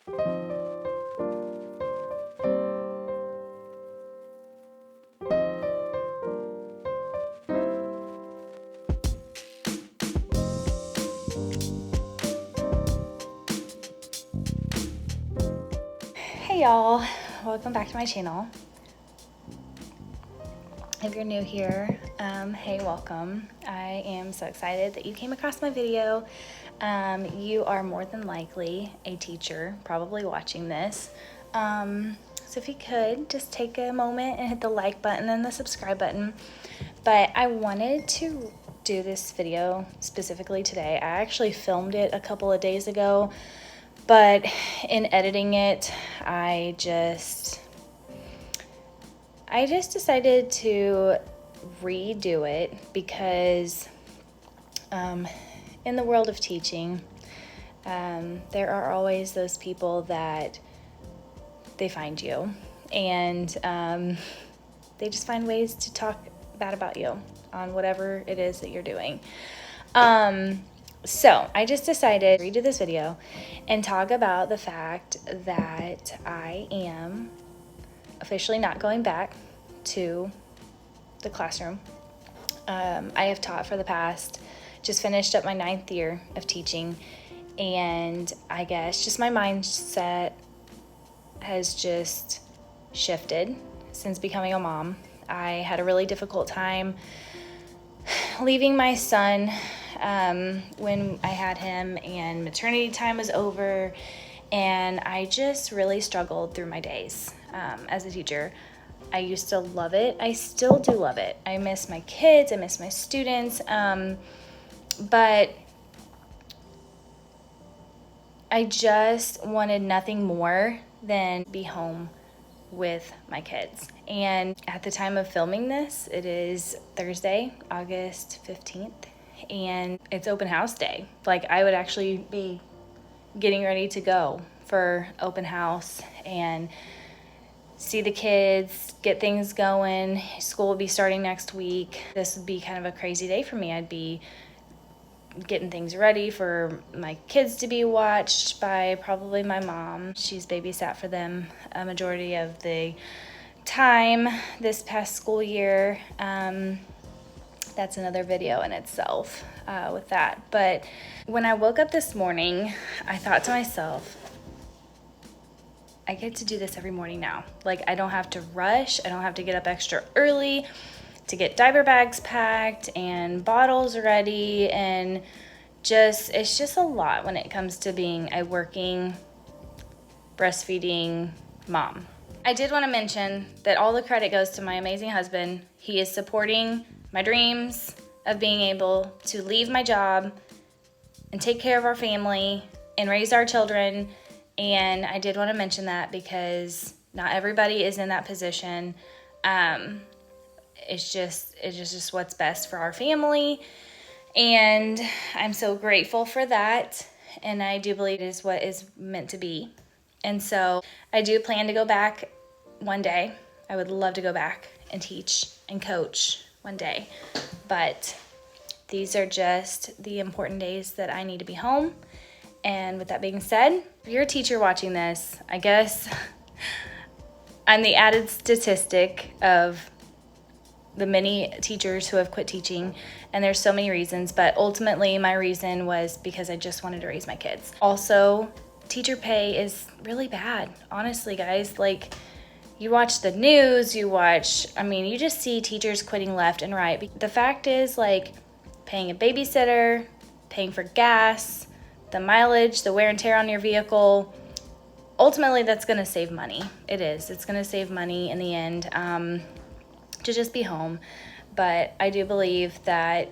Hey y'all, welcome back to my channel. If you're new here, hey, welcome. I am so excited that you came across my video. You are more than likely a teacher probably watching this. So if you could just take a moment and hit the like button and the subscribe button. But I wanted to do this video specifically today. I actually filmed it a couple of days ago, but in editing it, I just decided to redo it because in the world of teaching, there are always those people that they find you and they just find ways to talk bad about you on whatever it is that you're doing. So I just decided to redo this video and talk about the fact that I am officially not going back to the classroom. I have taught for the past, just finished up my 9th year of teaching, and I guess just my mindset has just shifted since becoming a mom. I had a really difficult time leaving my son when I had him and maternity time was over, and I just really struggled through my days as a teacher. I used to love it. I still do love it. I miss my kids. I miss my students. But I just wanted nothing more than be home with my kids. And at the time of filming this, it is Thursday, August 15th, and it's open house day. Like, I would actually be getting ready to go for open house and see the kids, get things going. School will be starting next week. This would be kind of a crazy day for me. I'd be getting things ready for my kids to be watched by probably my mom. She's babysat for them a majority of the time this past school year. That's another video in itself with that. But when I woke up this morning, I thought to myself, I get to do this every morning now. Like, I don't have to rush. I don't have to get up extra early to get diaper bags packed and bottles ready, and it's just a lot when it comes to being a working, breastfeeding mom. I did want to mention that all the credit goes to my amazing husband. He is supporting my dreams of being able to leave my job and take care of our family and raise our children. And I did want to mention that because not everybody is in that position. It's just what's best for our family. And I'm so grateful for that. And I do believe it is what is meant to be. And so I do plan to go back one day. I would love to go back and teach and coach one day. But these are just the important days that I need to be home. And with that being said, if you're a teacher watching this, I guess I'm the added statistic of the many teachers who have quit teaching, and there's so many reasons, but ultimately my reason was because I just wanted to raise my kids. Also, teacher pay is really bad, honestly, guys. Like, you watch the news, you just see teachers quitting left and right. The fact is, like, paying a babysitter, paying for gas, the mileage, the wear and tear on your vehicle, ultimately that's going to save money. It is. It's going to save money in the end to just be home. But I do believe that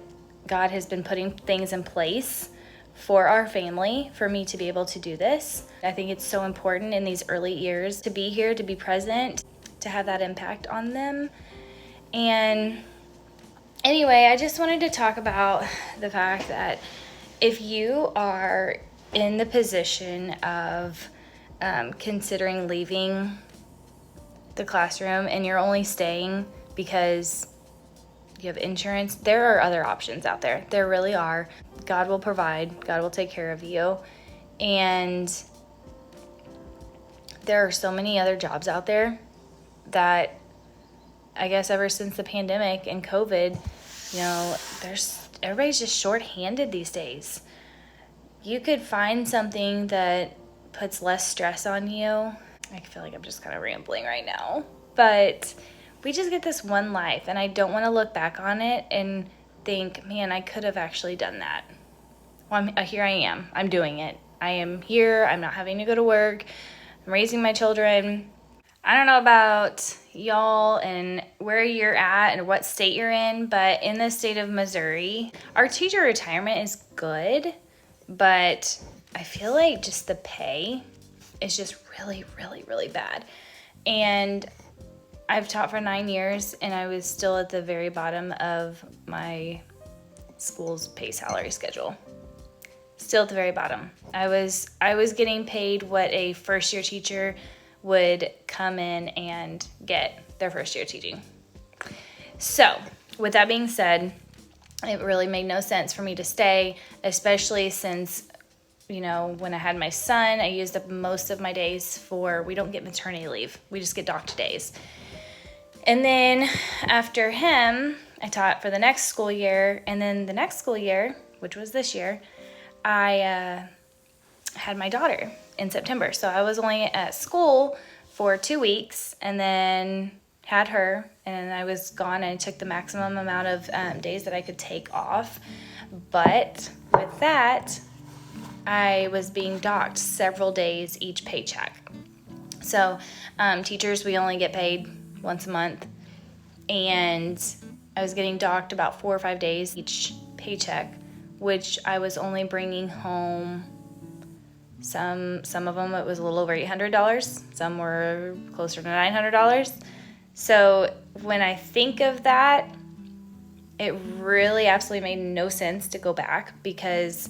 God has been putting things in place for our family, for me to be able to do this. I think it's so important in these early years to be here, to be present, to have that impact on them. And anyway, I just wanted to talk about the fact that if you are in the position of considering leaving the classroom and you're only staying because you have insurance, there are other options out there. There really are. God will provide. God will take care of you. And there are so many other jobs out there that I guess ever since the pandemic and COVID, everybody's just shorthanded these days. You could find something that puts less stress on you. I feel like I'm just kind of rambling right now, but we just get this one life, and I don't want to look back on it and think, man, I could have actually done that. Well, here I am. I'm doing it. I am here. I'm not having to go to work. I'm raising my children. I don't know about y'all and where you're at and what state you're in, but in the state of Missouri, our teacher retirement is good, but I feel like just the pay is just really, really, really bad. And I've taught for 9 years, and I was still at the very bottom of my school's pay salary schedule. Still at the very bottom. I was getting paid what a first-year teacher would come in and get their first year teaching. So, with that being said, it really made no sense for me to stay, especially since, when I had my son, I used up most of my days we don't get maternity leave. We just get docked days. And then after him, I taught for the next school year, and then the next school year, which was this year, I had my daughter in September. So I was only at school for 2 weeks, and then had her, and I was gone, and I took the maximum amount of days that I could take off. But with that, I was being docked several days each paycheck. So teachers, we only get paid once a month, and I was getting docked about 4 or 5 days each paycheck, which I was only bringing home. Some of them, it was a little over $800. Some were closer to $900. So when I think of that, it really absolutely made no sense to go back, because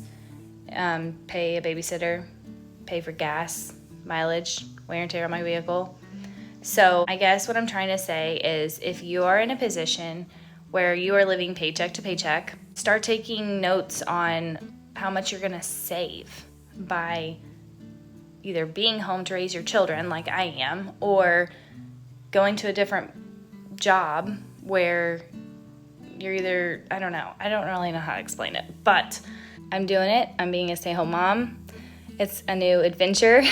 pay a babysitter, pay for gas, mileage, wear and tear on my vehicle. So I guess what I'm trying to say is, if you are in a position where you are living paycheck to paycheck, start taking notes on how much you're going to save by either being home to raise your children like I am, or going to a different job where you're either, I don't really know how to explain it, but I'm doing it. I'm being a stay-at-home mom. It's a new adventure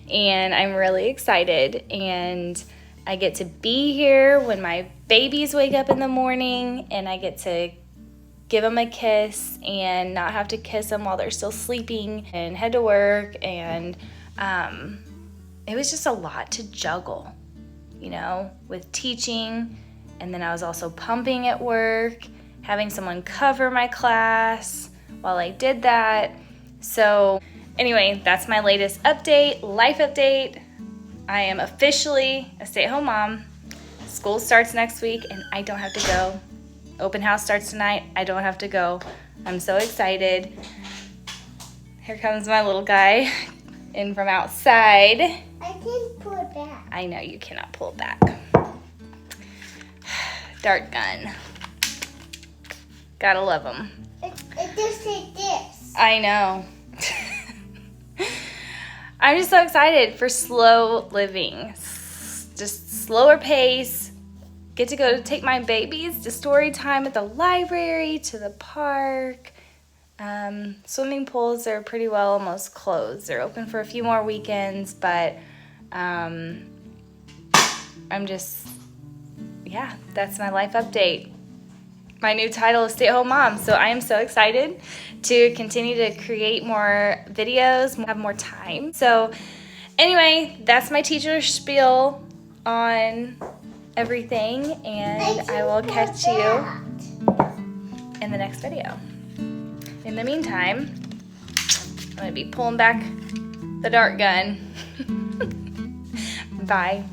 and I'm really excited, and I get to be here when my babies wake up in the morning, and I get to give them a kiss and not have to kiss them while they're still sleeping, and head to work. And it was just a lot to juggle, with teaching. And then I was also pumping at work, having someone cover my class while I did that. So anyway, that's my latest life update. I am officially a stay-at-home mom. School starts next week, and I don't have to go. Open house starts tonight. I don't have to go. I'm so excited. Here comes my little guy in from outside. I can't pull it back. I know you cannot pull it back. Dart gun. Gotta love him. It just like this. I know. I'm just so excited for slow living. Just slower pace. Get to go take my babies to story time at the library, to the park. Swimming pools are pretty well almost closed. They're open for a few more weekends, but that's my life update. My new title is Stay-at-Home Mom, so I am so excited to continue to create more videos, have more time. So anyway, that's my teacher spiel on everything, and I will catch you in the next video. In the meantime, I'm going to be pulling back the dart gun. Bye.